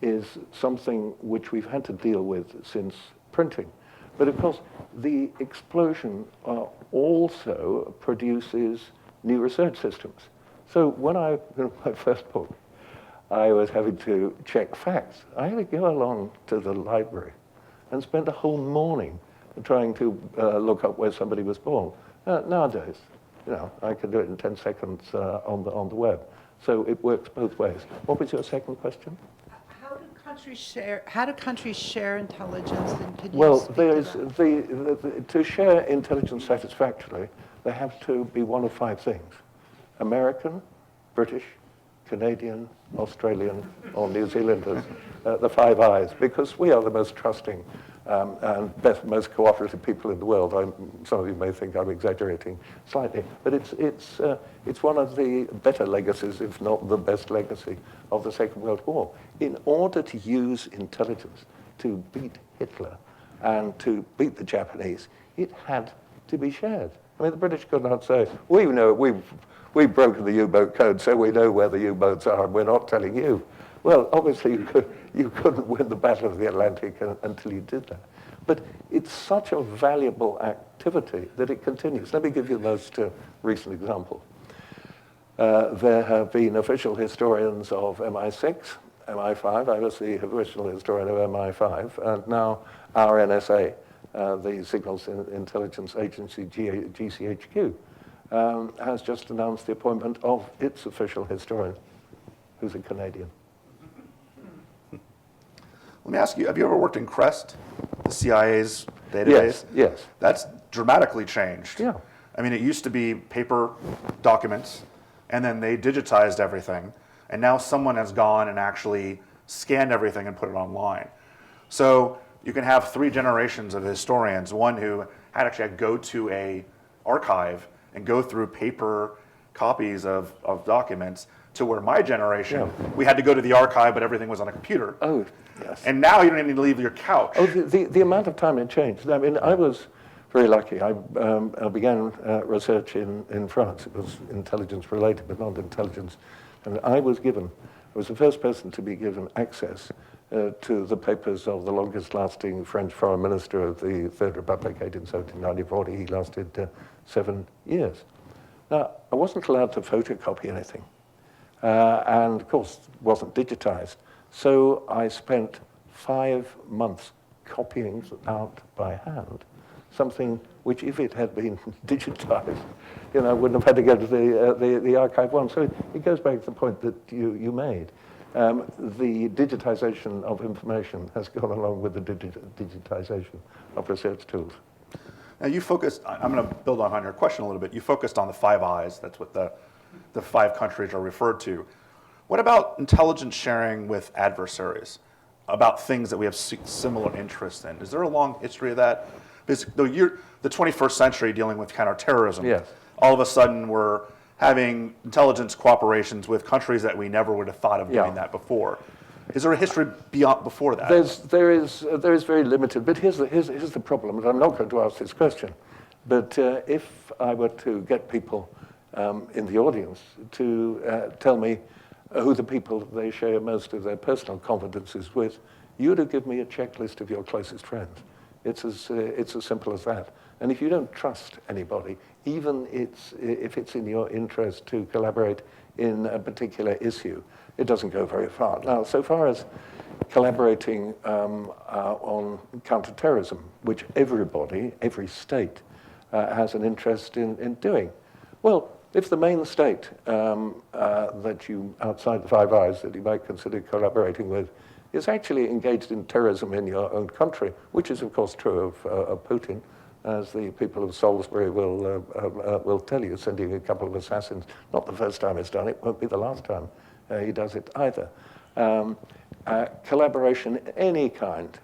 is something which we've had to deal with since printing. But of course, the explosion also produces new research systems. So when I wrote my first book, I was having to check facts. I had to go along to the library and spend a whole morning trying to look up where somebody was born. Nowadays, I can do it in 10 seconds on the web. So it works both ways. What was your second question? How do countries share intelligence? And could you Well, speak there to is that? to share intelligence satisfactorily, they have to be one of 5 things: American, British, Canadian, Australian, or New Zealanders, the 5 I's, because we are the most trusting and most cooperative people in the world. Some of you may think I'm exaggerating slightly, but it's one of the better legacies, if not the best legacy, of the Second World War. In order to use intelligence to beat Hitler and to beat the Japanese, it had to be shared. I mean, the British could not say, we've broken the U-boat code, so we know where the U-boats are, and we're not telling you. Well, obviously, you couldn't win the Battle of the Atlantic until you did that. But it's such a valuable activity that it continues. Let me give you the most recent example. There have been official historians of MI6, MI5. I was the official historian of MI5, and now our NSA, the Signals Intelligence Agency, GCHQ, has just announced the appointment of its official historian, who's a Canadian. Let me ask you, have you ever worked in CREST, the CIA's database? Yes. That's dramatically changed. Yeah. I mean, it used to be paper documents, and then they digitized everything, and now someone has gone and actually scanned everything and put it online. So you can have 3 generations of historians, one who had actually go to a archive and go through paper copies of documents, to where my generation, we had to go to the archive, but everything was on a computer. Oh, yes. And now you don't even need to leave your couch. Oh, the amount of time it changed. I mean, very lucky. I began research in France. It was intelligence related, but not intelligence. And I was the first person to be given access to the papers of the longest lasting French foreign minister of the Third Republic, 1870-1940. He lasted 7 years. Now, I wasn't allowed to photocopy anything. And of course, it wasn't digitized. So I spent 5 months copying out by hand, something which, if it had been digitized, I wouldn't have had to go to the archive once. So it goes back to the point that you made. The digitization of information has gone along with the digitization of research tools. Now you focused, I'm going to build on your question a little bit. You focused on the 5 Eyes. That's what the 5 countries are referred to. What about intelligence sharing with adversaries about things that we have similar interests in? Is there a long history of that? Because the 21st century dealing with counterterrorism, yes. All of a sudden we're having intelligence cooperations with countries that we never would have thought of doing that before. Is there a history before that? There is very limited, but here's the problem, and I'm not going to ask this question, but if I were to get people in the audience to tell me who the people they share most of their personal confidences with, you'd have given me a checklist of your closest friends. It's as simple as that. And if you don't trust anybody, even if it's in your interest to collaborate in a particular issue, it doesn't go very far. Now, so far as collaborating on counterterrorism, which every state has an interest in doing, well, if the main state that you, outside the 5 Eyes, that you might consider collaborating with, is actually engaged in terrorism in your own country, which is of course true of Putin, as the people of Salisbury will tell you, sending a couple of assassins. Not the first time he's done it, won't be the last time he does it either. Collaboration any kind,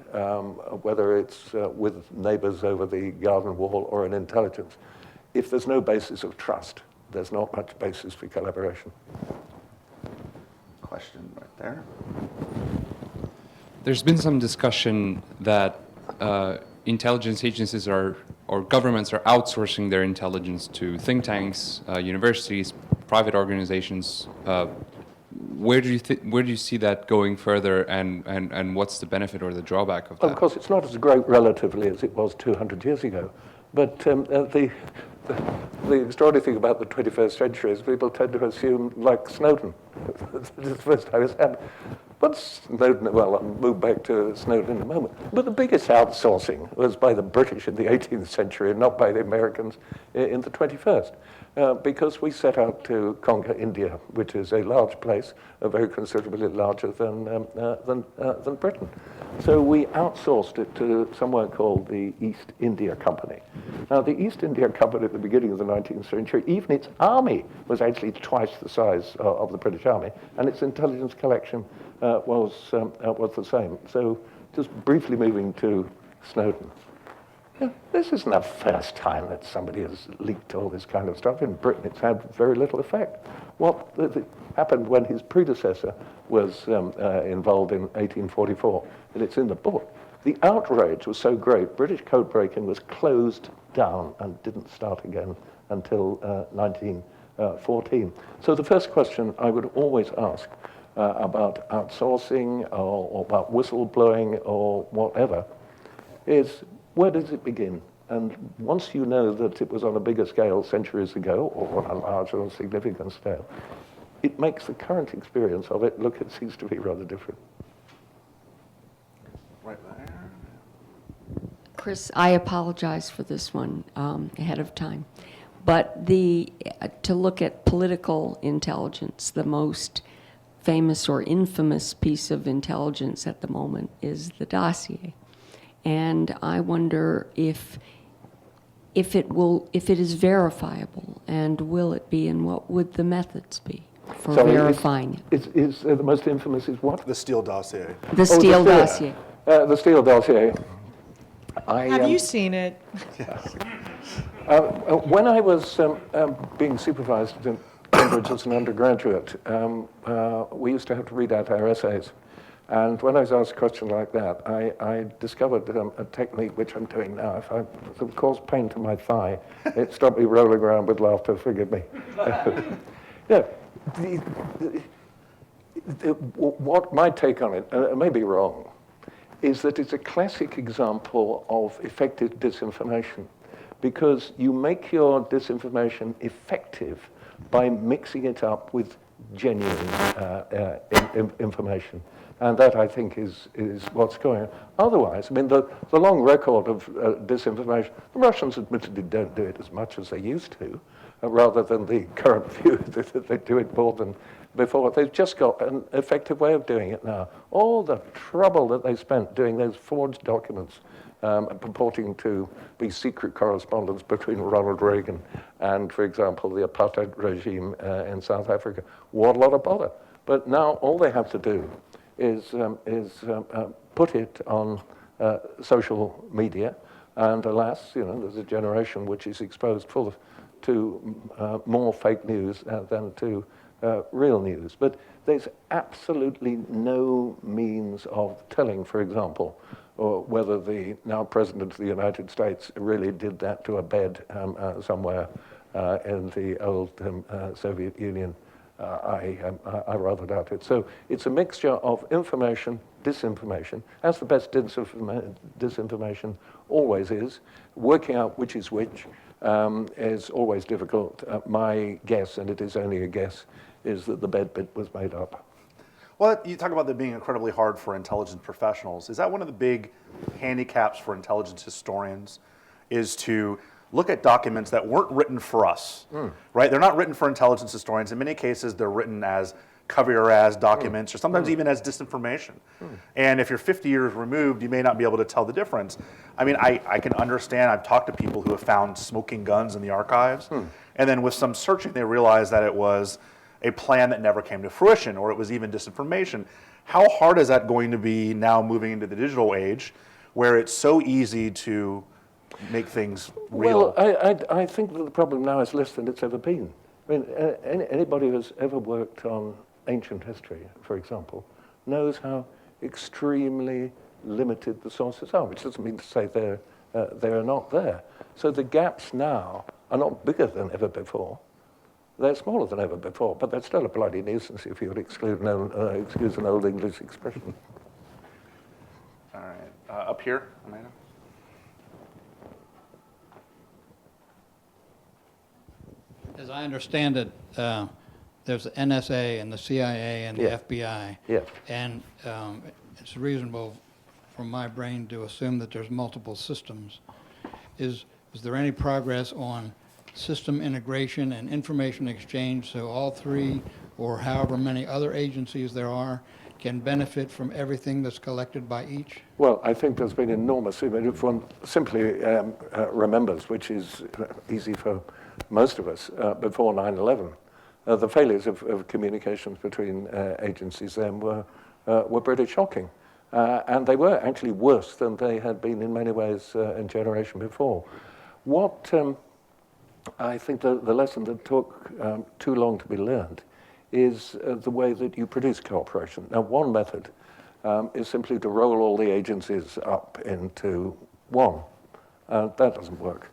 whether it's with neighbors over the garden wall or in intelligence, if there's no basis of trust, there's not much basis for collaboration. Question right there. There's been some discussion that intelligence agencies or governments are outsourcing their intelligence to think tanks, universities, private organizations. Where do you see that going further, and what's the benefit or the drawback of that? Of course, it's not as great relatively as it was 200 years ago, but the extraordinary thing about the 21st century is people tend to assume, like Snowden, this is the first time it's happened. But Snowden, well, I'll move back to Snowden in a moment. But the biggest outsourcing was by the British in the 18th century and not by the Americans in the 21st. Because we set out to conquer India, which is a large place, very considerably larger than Britain. So we outsourced it to someone called the East India Company. Now, the East India Company at the beginning of the 19th century, even its army was actually twice the size of the British Army, and its intelligence collection was the same. So just briefly moving to Snowden. Yeah, this isn't the first time that somebody has leaked all this kind of stuff. In Britain, it's had very little effect. What happened when his predecessor was involved in 1844, and it's in the book, the outrage was so great, British codebreaking was closed down and didn't start again until 1914. So the first question I would always ask about outsourcing or about whistleblowing or whatever is, where does it begin? And once you know that it was on a bigger scale centuries ago, or on a larger or significant scale, it makes the current experience of it look, it seems to be rather different. Right there. Chris, I apologize for this one ahead of time. But to look at political intelligence, the most famous or infamous piece of intelligence at the moment is the dossier. And I wonder if it is verifiable, and will it be, and what would the methods be for verifying it? Is the most infamous is what? The Steele dossier. The Steele dossier. The Steele dossier. Have you seen it? When I was being supervised in Cambridge as an undergraduate, we used to have to read out our essays. And when I was asked a question like that, I discovered a technique which I'm doing now. If I of course pain to my thigh, it stopped me rolling around with laughter, forgive me. Yeah, what my take on it, I may be wrong, is that it's a classic example of effective disinformation, because you make your disinformation effective by mixing it up with genuine information. And that, I think, is what's going on. Otherwise, I mean, the long record of disinformation, the Russians admittedly don't do it as much as they used to, rather than the current view that they do it more than before. They've just got an effective way of doing it now. All the trouble that they spent doing those forged documents purporting to be secret correspondence between Ronald Reagan and, for example, the apartheid regime in South Africa. What a lot of bother. But now all they have to do is put it on social media, and alas, there's a generation which is exposed to more fake news than to real news. But there's absolutely no means of telling, for example, or whether the now President of the United States really did that to a bed somewhere in the old Soviet Union. I rather doubt it. So it's a mixture of information, disinformation, as the best disinformation always is. Working out which is which is always difficult. My guess, and it is only a guess, is that the bed bit was made up. Well, you talk about that being incredibly hard for intelligence professionals. Is that one of the big handicaps for intelligence historians, is to look at documents that weren't written for us, right? They're not written for intelligence historians. In many cases, they're written as cover-your-ass documents, or sometimes even as disinformation. And if you're 50 years removed, you may not be able to tell the difference. I mean, I can understand, I've talked to people who have found smoking guns in the archives, and then with some searching, they realized that it was a plan that never came to fruition, or it was even disinformation. How hard is that going to be now moving into the digital age, where it's so easy to make things real? Well, I think that the problem now is less than it's ever been. I mean, anybody who's ever worked on ancient history, for example, knows how extremely limited the sources are, which doesn't mean to say they're not there. So the gaps now are not bigger than ever before. They're smaller than ever before, but they're still a bloody nuisance if you would excuse an old English expression. All right, up here, Amanda. As I understand it, there's the NSA and the CIA and the FBI. Yeah. And it's reasonable for my brain to assume that there's multiple systems. Is there any progress on system integration and information exchange so all three, or however many other agencies there are, can benefit from everything that's collected by each? Well, I think there's been enormous, I mean, if one simply remembers, which is easy for most of us, before 9/11, the failures of communications between agencies then were pretty shocking. And they were actually worse than they had been in many ways in generation before. What I think the lesson that took too long to be learned is the way that you produce cooperation. Now, one method is simply to roll all the agencies up into one. That doesn't work.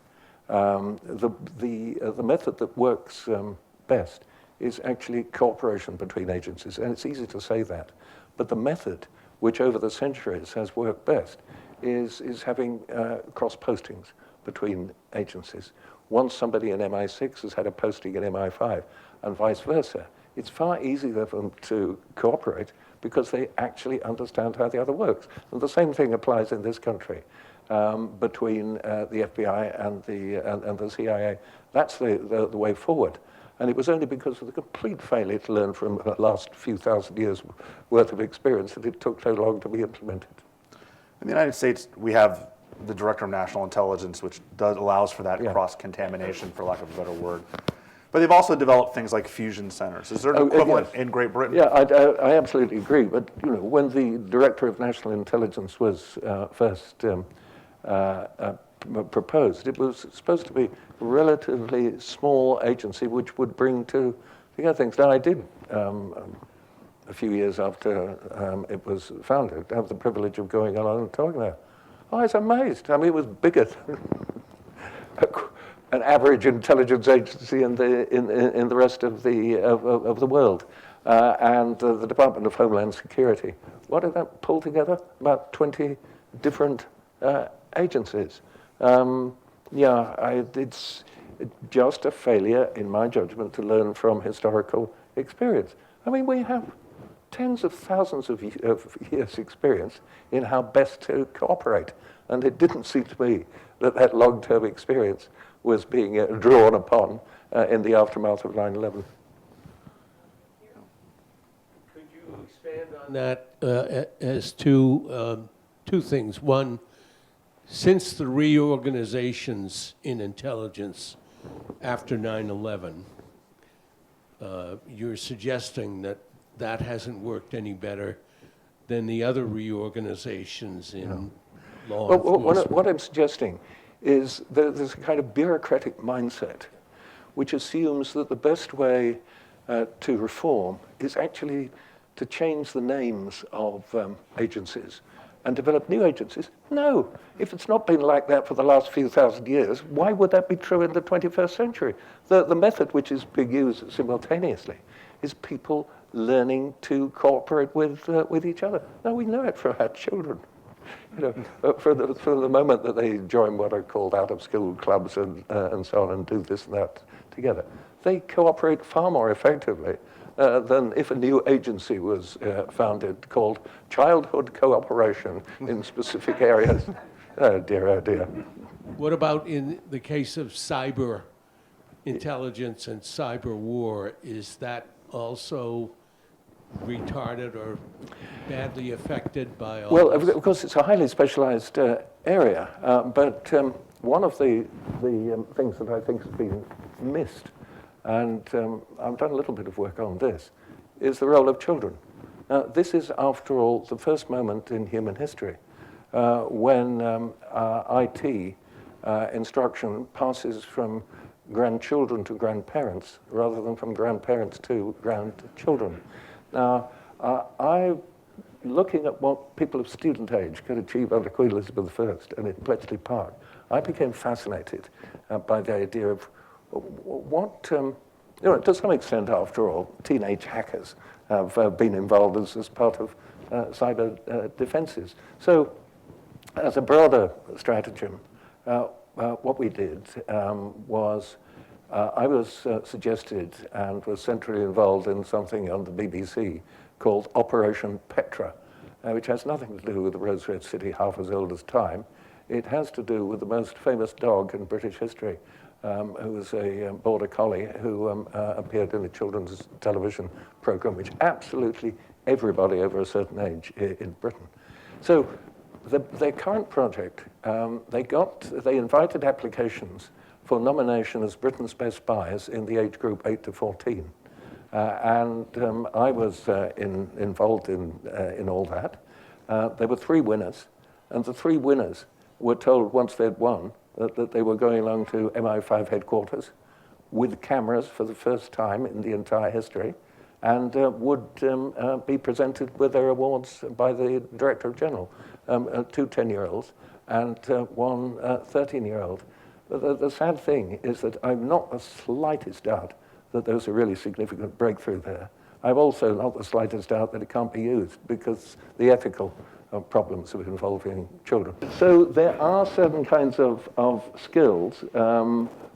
The method that works best is actually cooperation between agencies, and it's easy to say that. But the method, which over the centuries has worked best, is having cross-postings between agencies. Once somebody in MI6 has had a posting in MI5, and vice versa, it's far easier for them to cooperate because they actually understand how the other works. And the same thing applies in this country between the FBI and the CIA. That's the way forward. And it was only because of the complete failure to learn from the last few thousand years' worth of experience that it took so long to be implemented. In the United States, we have the Director of National Intelligence, which allows for that cross-contamination, for lack of a better word. But they've also developed things like fusion centers. Is there an equivalent in Great Britain? Yeah, I absolutely agree. But when the Director of National Intelligence was first proposed, it was supposed to be a relatively small agency which would bring together things. Now, I did a few years after it was founded, to have the privilege of going along and talking there. I was amazed. I mean, it was bigger than an average intelligence agency in the rest of the world. And the Department of Homeland Security. What did that pull together? About 20 different agencies. It's just a failure, in my judgment, to learn from historical experience. I mean, we have tens of thousands of years' experience in how best to cooperate. And it didn't seem to me that that long-term experience was being drawn upon in the aftermath of 9/11. Could you expand on that as to two things? One, since the reorganizations in intelligence after 9/11, you're suggesting that that hasn't worked any better than the other reorganizations in law enforcement. What I'm suggesting is that there's a kind of bureaucratic mindset which assumes that the best way to reform is actually to change the names of agencies and develop new agencies. No, if it's not been like that for the last few thousand years, why would that be true in the 21st century? The method which is being used simultaneously is people learning to cooperate with each other. Now, we know it from our children. You know, from the moment that they join what are called out-of-school clubs and so on and do this and that together, they cooperate far more effectively than if a new agency was founded called Childhood Cooperation in specific areas. Oh dear. What about in the case of cyber intelligence and cyber war? Is that also retarded or badly affected by all Well, this? of course, it's a highly specialized area, but one of the things that I think has been missed, and I've done a little bit of work on this, is the role of children. Now, this is, after all, the first moment in human history when IT instruction passes from grandchildren to grandparents rather than from grandparents to grandchildren. Now, looking at what people of student age could achieve under Queen Elizabeth I and in Bletchley Park, I became fascinated by the idea of what, to some extent, after all, teenage hackers have been involved as part of cyber defenses. So, as a broader stratagem, what we did was I was suggested and was centrally involved in something on the BBC called Operation Petra, which has nothing to do with the Rose-Red City half as old as time. It has to do with the most famous dog in British history, who was a border collie who appeared in a children's television program, which absolutely everybody over a certain age in Britain. So their current project, they invited applications for nomination as Britain's best spies in the age group 8 to 14. And I was involved in all that. There were 3 winners, and the 3 winners were told once they'd won that they were going along to MI5 headquarters with cameras for the first time in the entire history, and would be presented with their awards by the Director General, 2 10-year-olds and 1 13-year-old. The sad thing is that I've not the slightest doubt that there's a really significant breakthrough there. I've also not the slightest doubt that it can't be used because the ethical problems of involving children. So there are certain kinds of skills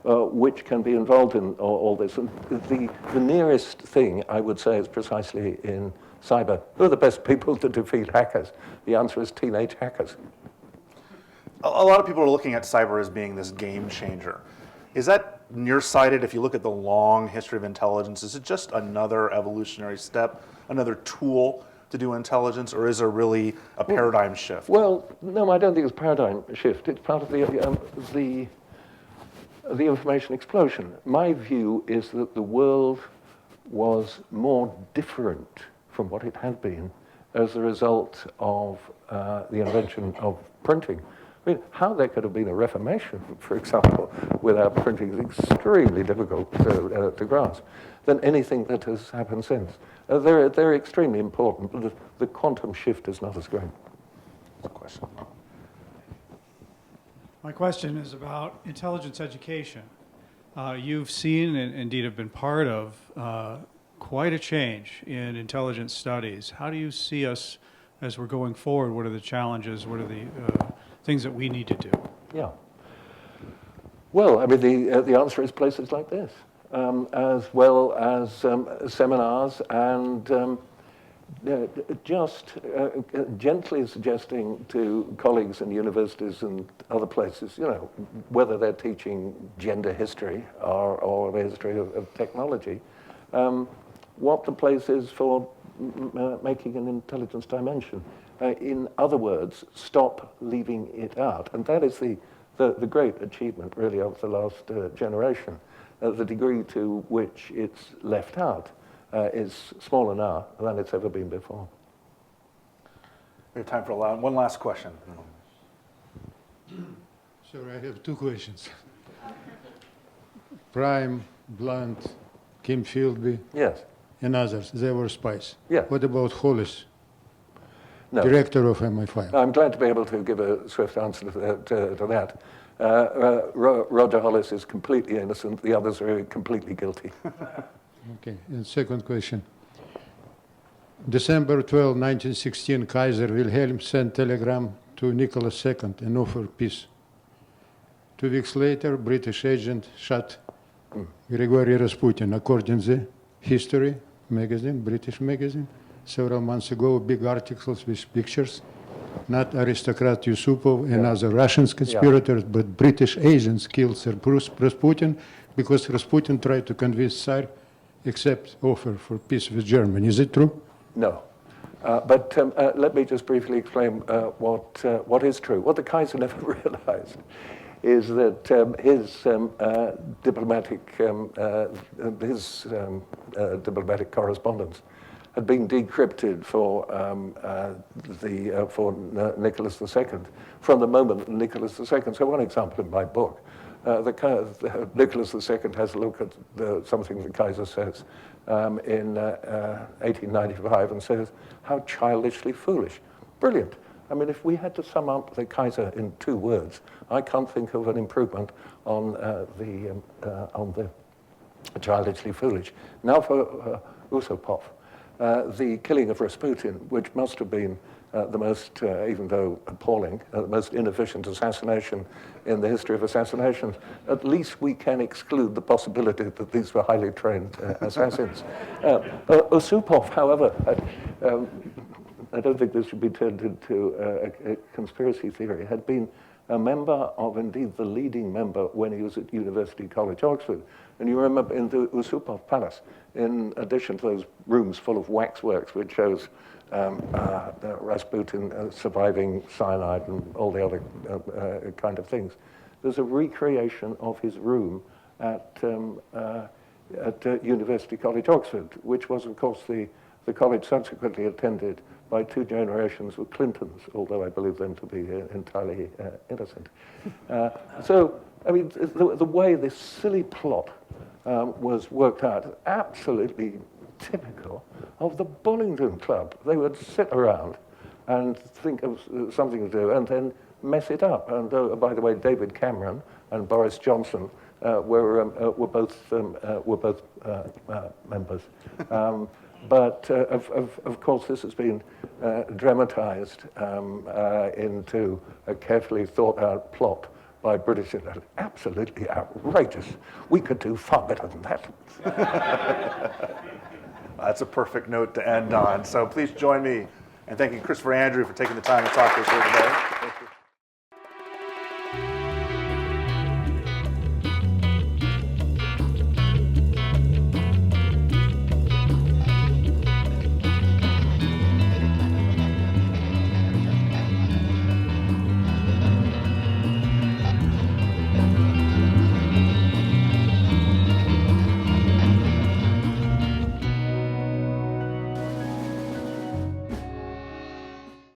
which can be involved in all this. And the nearest thing, I would say, is precisely in cyber. Who are the best people to defeat hackers? The answer is teenage hackers. A lot of people are looking at cyber as being this game changer. Is that nearsighted if you look at the long history of intelligence? Is it just another evolutionary step, another tool to do intelligence, or is there really a paradigm shift? Well, no, I don't think it's a paradigm shift. It's part of the information explosion. My view is that the world was more different from what it had been as a result of the invention of printing. I mean, how there could have been a Reformation, for example, without printing is extremely difficult to grasp. than anything that has happened since. They're extremely important, but the quantum shift is not as great. Question. My question is about intelligence education. You've seen and indeed have been part of quite a change in intelligence studies. How do you see us as we're going forward? What are the challenges? What are the things that we need to do? Yeah. Well, I mean, the answer is places like this, as well as seminars and just gently suggesting to colleagues in universities and other places, whether they're teaching gender history or the history of technology, what the place is for making an intelligence dimension. In other words, stop leaving it out. And that is the great achievement, really, of the last generation. The degree to which it's left out is smaller now than it's ever been before. We have time for one last question. Sorry, I have two questions. Prime, Blunt, Kim Philby, Yes. and others, they were spies. Yeah. What about Hollis, No. director of MI5? I'm glad to be able to give a swift answer to that. Roger Hollis is completely innocent. The others are completely guilty. Okay, and second question. December 12, 1916, Kaiser Wilhelm sent telegram to Nicholas II and offered peace. 2 weeks later, British agent shot Grigory Rasputin. According to the History magazine, British magazine, several months ago, big articles with pictures, not aristocrat Yusupov and other Russian conspirators, but British agents killed Sir Bruce Rasputin because Rasputin tried to convince Tsar accept offer for peace with Germany. Is it true? No. But let me just briefly explain what is true. What the Kaiser never realized is that his diplomatic correspondence had been decrypted for Nicholas II from the moment that Nicholas II. So one example in my book, Nicholas II has a look at something the Kaiser says in 1895 and says, how childishly foolish. Brilliant. I mean, if we had to sum up the Kaiser in 2 words, I can't think of an improvement on the childishly foolish. Now for Usupov. The killing of Rasputin, which must have been the most, even though appalling, the most inefficient assassination in the history of assassinations, at least we can exclude the possibility that these were highly trained assassins. Usupov, however, I don't think this should be turned into a conspiracy theory, had been a member of, indeed, the leading member when he was at University College, Oxford. And you remember in the Usupov Palace, in addition to those rooms full of waxworks, which shows Rasputin surviving cyanide and all the other kind of things, there's a recreation of his room at University College, Oxford, which was, of course, the college subsequently attended by 2 generations of Clintons, although I believe them to be entirely innocent. So, I mean, the way this silly plot was worked out, absolutely typical of the Bullingdon Club. They would sit around and think of something to do and then mess it up. And by the way, David Cameron and Boris Johnson were both members. But of course, this has been dramatized into a carefully thought out plot by British. Absolutely outrageous. We could do far better than that. That's a perfect note to end on. So please join me in thanking Christopher Andrew for taking the time to talk to us here today. Thank you.